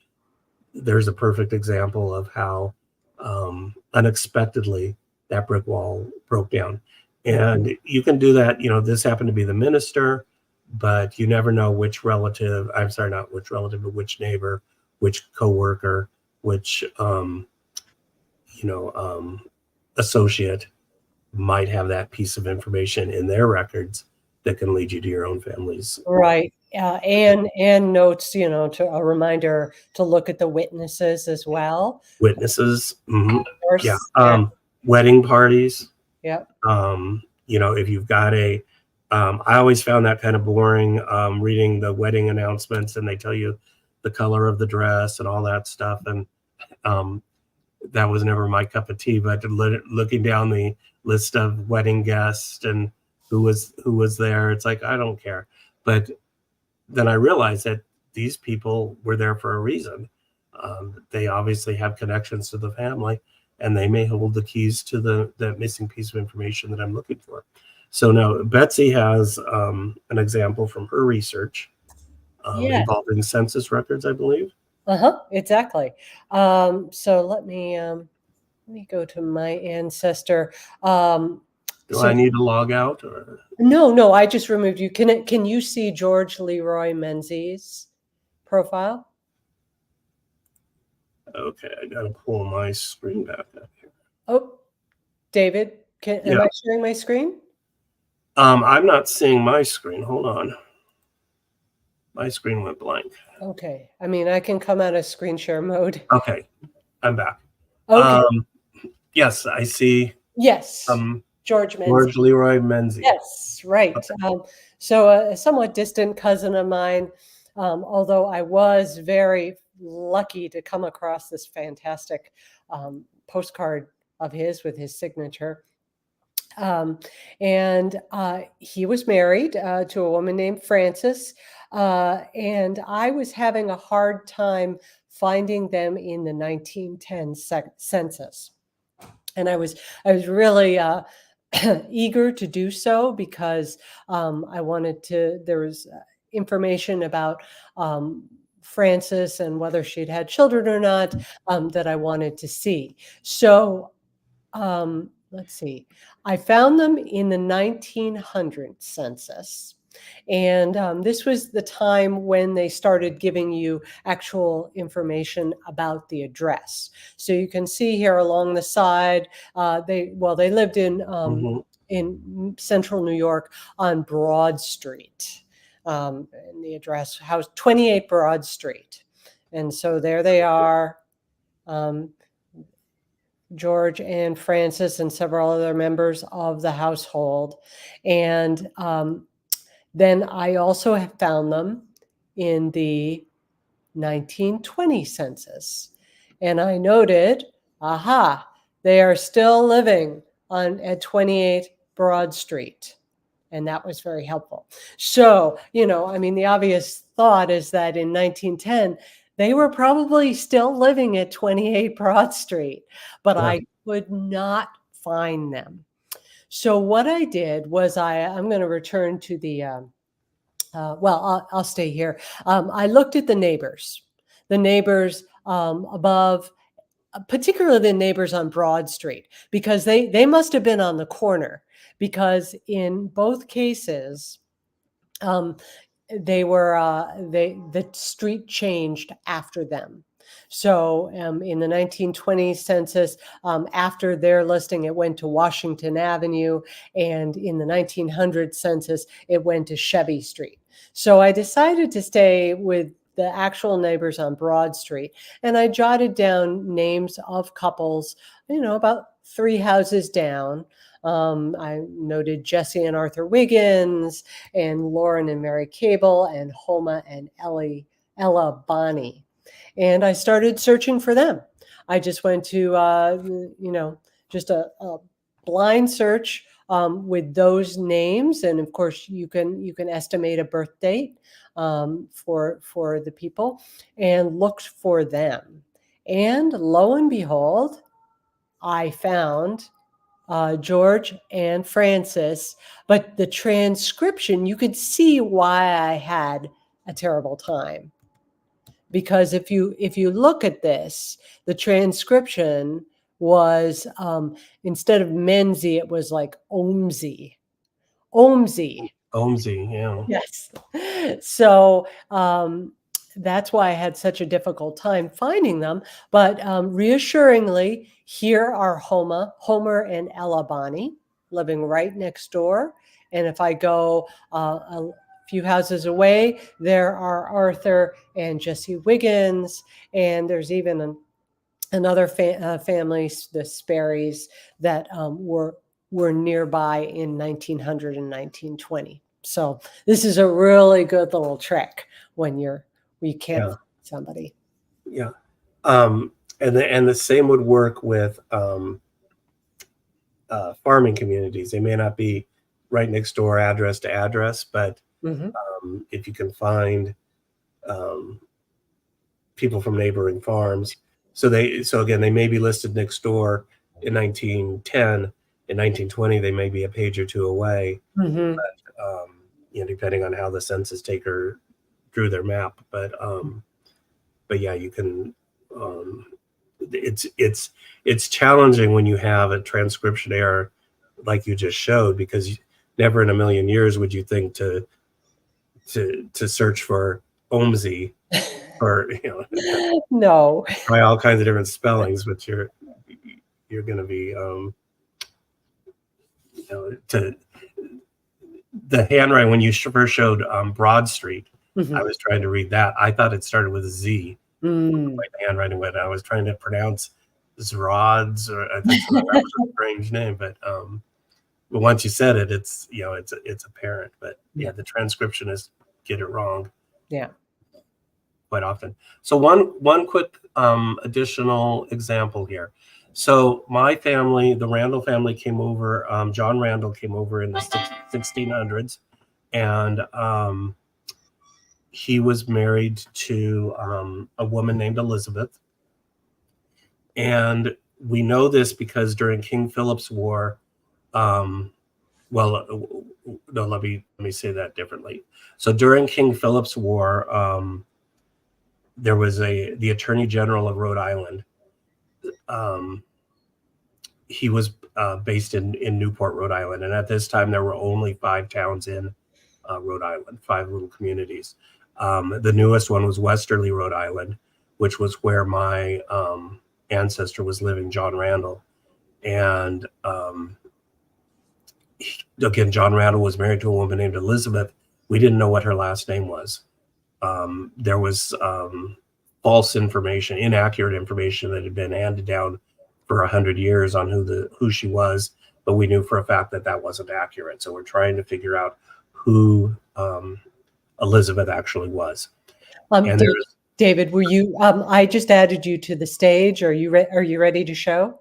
there's a perfect example of how unexpectedly that brick wall broke down. And you can do that. This happened to be the minister, but you never know which relative, but which neighbor, which coworker, which associate might have that piece of information in their records that can lead you to your own family's. Right. And notes, to a reminder to look at the witnesses as well. Witnesses. Mm-hmm. Of course, yeah. Wedding parties. Yep. If you've got I always found that kind of boring, reading the wedding announcements and they tell you the color of the dress and all that stuff. And that was never my cup of tea, but looking down the list of wedding guests and who was there. It's like, I don't care. But then I realized that these people were there for a reason. They obviously have connections to the family, and they may hold the keys to the missing piece of information that I'm looking for. So now Betsy has an example from her research Yeah. involving census records, I believe. Exactly. So let me go to my ancestor. Do So I need to log out? Or no, I just removed you. Can you see George Leroy Menzies' profile? okay, I gotta pull my screen back up here. Oh, David, am I sharing my screen? I'm not seeing my screen. Hold on. My screen went blank. Okay. I mean, I can come out of screen share mode. Okay, I'm back. Okay. Yes, I see. Yes. George Menzies. George Leroy Menzies. Yes, right. So a somewhat distant cousin of mine, although I was very lucky to come across this fantastic postcard of his with his signature. And he was married to a woman named Frances. And I was having a hard time finding them in the 1910 census. And I was really eager to do so because I wanted to, there was information about Frances and whether she'd had children or not that I wanted to see. So let's see, I found them in the 1900 census. And this was the time when they started giving you actual information about the address. So you can see here along the side, they lived in central New York on Broad Street. And the address, house 28 Broad Street. And so there they are. George and Frances and several other members of the household. And then I also have found them in the 1920 census. And I noted, aha, they are still living at 28 Broad Street. And that was very helpful. So, I mean, the obvious thought is that in 1910, they were probably still living at 28 Broad Street, but I could not find them. So what I did was I'm going to return to the, I'll stay here. I looked at the neighbors above, particularly the neighbors on Broad Street, because they must have been on the corner, because in both cases, the street changed after them. So in the 1920 census, after their listing, it went to Washington Avenue, and in the 1900 census, it went to Chevy Street. So I decided to stay with the actual neighbors on Broad Street, and I jotted down names of couples, about 3 houses down. I noted Jesse and Arthur Wiggins, and Lauren and Mary Cable, and Homa and Ella Bonney. And I started searching for them. I just went to, just a blind search with those names. And of course, you can estimate a birth date for the people, and looked for them. And lo and behold, I found George and Frances, but the transcription, you could see why I had a terrible time. Because if you look at this, the transcription was, instead of Menzie, it was like Omzi. Omzi, yeah. Yes. So that's why I had such a difficult time finding them. But reassuringly, here are Homer and Ella Bonney living right next door. And if I go a few houses away, there are Arthur and Jesse Wiggins. And there's even another family, the Sperrys, that were nearby in 1900 and 1920. So this is a really good little trick when you can't find somebody. Yeah. And the same would work with farming communities. They may not be right next door address to address, but Hmm. if you can find um, people from neighboring farms, so again, they may be listed next door in 1910. In 1920, they may be a page or two away, Hmm. depending on how the census taker drew their map. But yeah, you can. Um, it's challenging when you have a transcription error like you just showed, because never in a million years would you think to search for OMSI, or No. try all kinds of different spellings, but you're going to be to the handwriting when you first showed Broad Street. I was trying to read that. I thought it started with a Z. Like the handwriting went. I was trying to pronounce Zrods, or I think that was a strange name, but once you said it, it's it's apparent. But yeah, the transcriptionists get it wrong. Yeah. Quite often. So one quick additional example here. So my family, the Randall family, came over. John Randall came over in the 1600s, and he was married to a woman named Elizabeth. And we know this because during King Philip's War, well, no, let me say that differently. So during King Philip's War, there was the Attorney General of Rhode Island. He was based in Newport, Rhode Island, and at this time there were only 5 towns in Rhode Island, 5 little communities. The newest one was Westerly, Rhode Island, which was where my ancestor was living, John Randall. And again, John Randall was married to a woman named Elizabeth. We didn't know what her last name was. There was false information, inaccurate information that had been handed down for 100 years on who she was, but we knew for a fact that that wasn't accurate. So we're trying to figure out who Elizabeth actually was. And David, were you? I just added you to the stage. Are you ready to show?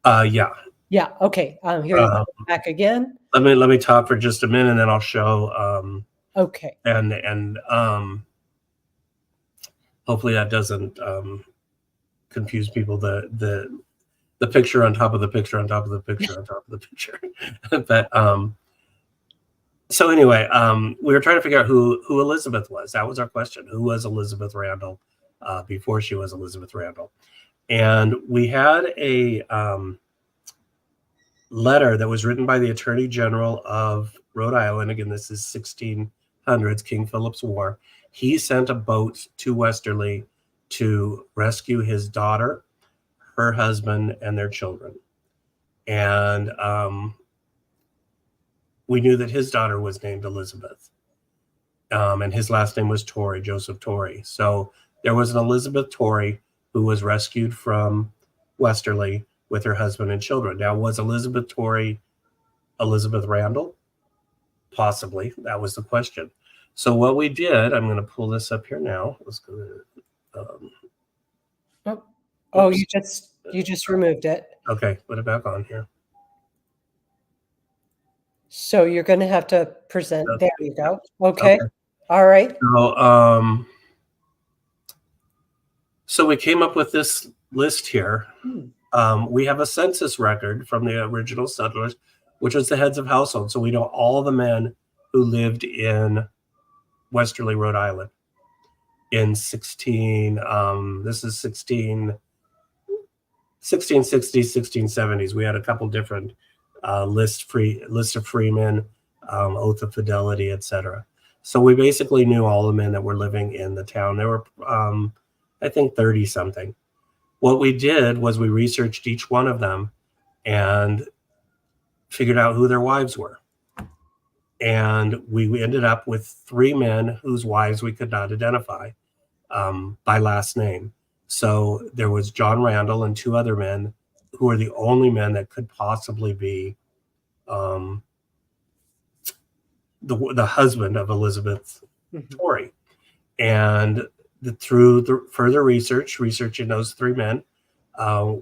Yeah. Yeah. Okay. Here you go. Back again. Let me talk for just a minute, and then I'll show. Okay. And hopefully that doesn't confuse people. The picture on top of the picture on top of the picture on top of the picture. But so anyway, we were trying to figure out who Elizabeth was. That was our question. Who was Elizabeth Randall before she was Elizabeth Randall? And we had a letter that was written by the Attorney General of Rhode Island. Again, this is 1600s, King Philip's War. He sent a boat to Westerly to rescue his daughter, her husband, and their children. And we knew that his daughter was named Elizabeth. And his last name was Torrey, Joseph Torrey. So there was an Elizabeth Torrey who was rescued from Westerly with her husband and children. Now, was Elizabeth Torrey Elizabeth Randall? Possibly. That was the question. So what we did, I'm going to pull this up here now. Let's go to, oh, you just removed it. Okay, put it back on here. So you're going to have to present. Okay. There you go. Okay. All right. So we came up with this list here. We have a census record from the original settlers, which was the heads of household. So we know all the men who lived in Westerly, Rhode Island in this is 1660s, 1670s. We had a couple different list of freemen, oath of fidelity, etc. So we basically knew all the men that were living in the town. There were, I think, 30 something. What we did was we researched each one of them and figured out who their wives were. And we ended up with 3 men whose wives we could not identify by last name. So there was John Randall and 2 other men who were the only men that could possibly be the husband of Elizabeth Torrey. And through the further researching those 3 men,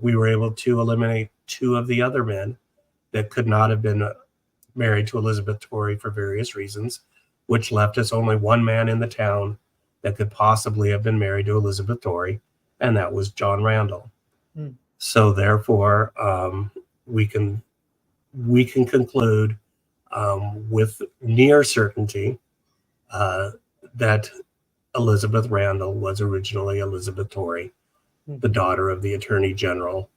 we were able to eliminate 2 of the other men that could not have been married to Elizabeth Torrey for various reasons, which left us only one man in the town that could possibly have been married to Elizabeth Torrey, and that was John Randall. So therefore, we can conclude with near certainty that Elizabeth Randall was originally Elizabeth Torrey, the daughter of the Attorney General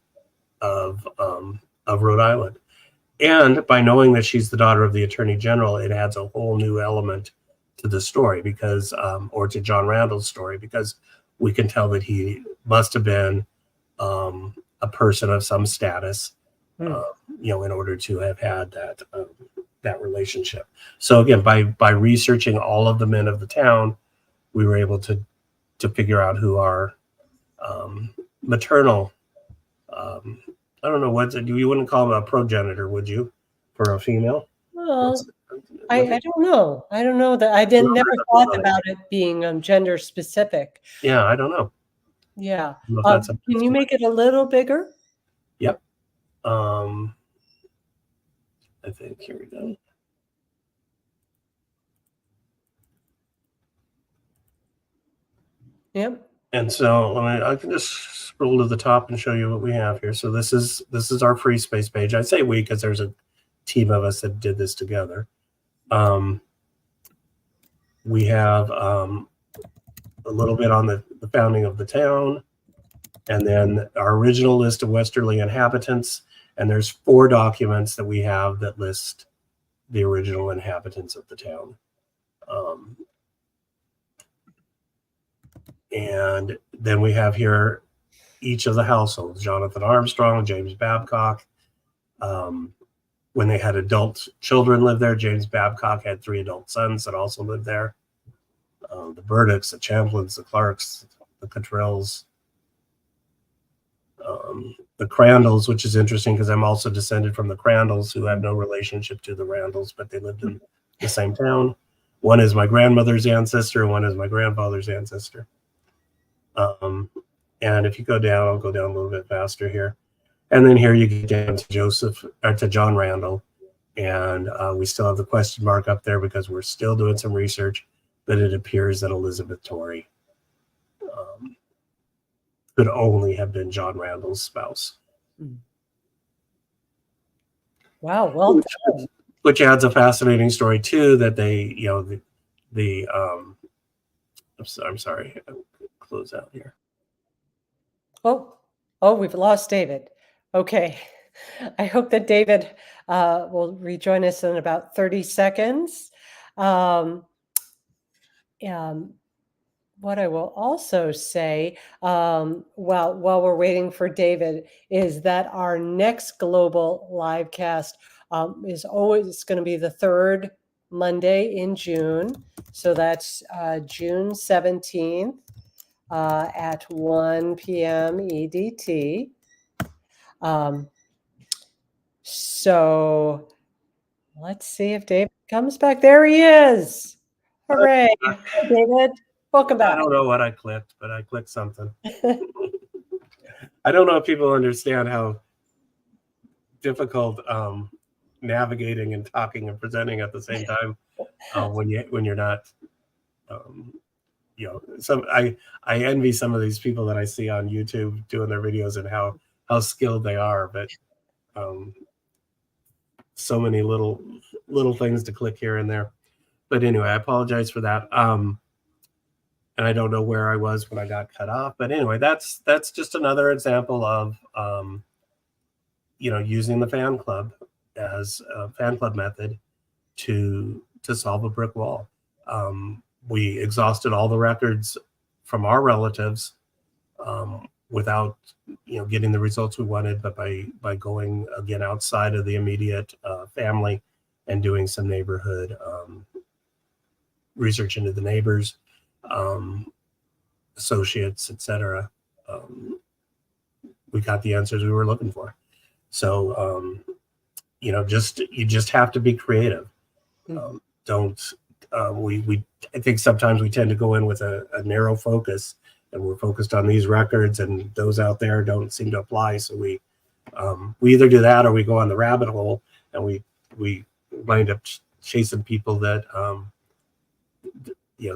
of Rhode Island. And by knowing that she's the daughter of the Attorney General, it adds a whole new element to the story because, or to John Randall's story, because we can tell that he must have been a person of some status, in order to have had that relationship. So again, by researching all of the men of the town, we were able to figure out who our maternal, I don't know you wouldn't call him a progenitor, would you, for a female? Well, I don't know. I don't know that I never thought about it being gender specific. Yeah, I don't know. Yeah. Can you make it a little bigger? Yep. I think here we go. Yep. And so I can just scroll to the top and show you what we have here. So this is our free space page. I say we because there's a team of us that did this together. We have a little bit on the founding of the town, and then our original list of westerly inhabitants. And there's 4 documents that we have that list the original inhabitants of the town. And then we have here each of the households: Jonathan Armstrong, James Babcock. When they had adult children live there, James Babcock had 3 adult sons that also lived there. The Burdocks, the Champlins, the Clarks, the Cottrells, the Crandalls, which is interesting because I'm also descended from the Crandalls, who have no relationship to the Randalls, but they lived in the same town. One is my grandmother's ancestor, and one is my grandfather's ancestor. And if you go down, I'll go down a little bit faster here. And then here you get down to John Randall. And we still have the question mark up there because we're still doing some research, but it appears that Elizabeth Torrey could only have been John Randall's spouse. Wow, well done. Which adds a fascinating story too, that they, I'm sorry, I'll close out here. Oh, we've lost David. Okay. I hope that David will rejoin us in about 30 seconds. What I will also say, while we're waiting for David, is that our next global live cast is always going to be the 3rd Monday in June. So that's June 17th at 1 p.m. EDT. So let's see if David comes back. There he is. Hooray. Hi, David. Welcome back. I don't know what I clicked, but I clicked something. I don't know if people understand how difficult navigating and talking and presenting at the same time when you're not, I envy some of these people that I see on YouTube doing their videos and how skilled they are, but so many little things to click here and there. But anyway, I apologize for that. And I don't know where I was when I got cut off. But anyway, that's just another example of using the fan club as a fan club method to solve a brick wall. We exhausted all the records from our relatives without getting the results we wanted, but by going again outside of the immediate family and doing some neighborhood research into the neighbors, associates, etc. We got the answers we were looking for. So you just have to be creative. I think sometimes we tend to go in with a narrow focus, and we're focused on these records, and those out there don't seem to apply. So we either do that or we go on the rabbit hole, and we wind up chasing people that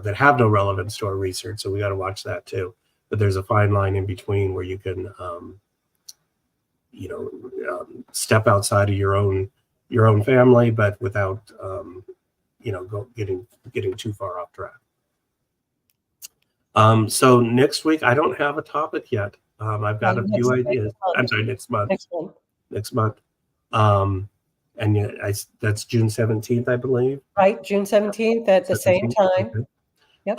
that have no relevance to our research. So we got to watch that too. But there's a fine line in between where you can step outside of your own family, but without getting too far off track. So next week I don't have a topic yet. I've got a few ideas. I'm sorry, next month. Next month. And that's June 17th, I believe. Right, June 17th at the same time. Okay. Yep.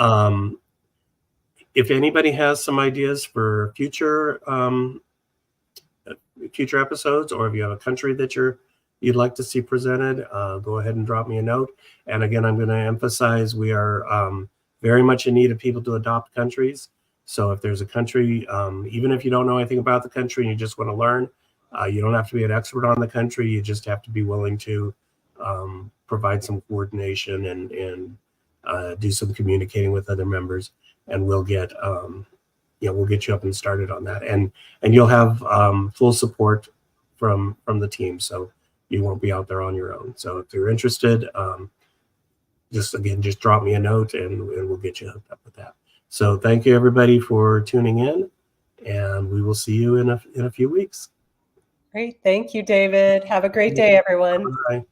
If anybody has some ideas for future episodes, or if you have a country that you'd like to see presented, go ahead and drop me a note. And again, I'm going to emphasize we are very much in need of people to adopt countries. So if there's a country, even if you don't know anything about the country and you just want to learn, you don't have to be an expert on the country. You just have to be willing to provide some coordination and do some communicating with other members, and we'll get we'll get you up and started on that. And you'll have full support from the team, so you won't be out there on your own. So if you're interested, just drop me a note and we'll get you hooked up with that. So thank you everybody for tuning in, and we will see you in a few weeks. Great. Thank you, David. Have a great day, everyone. Bye.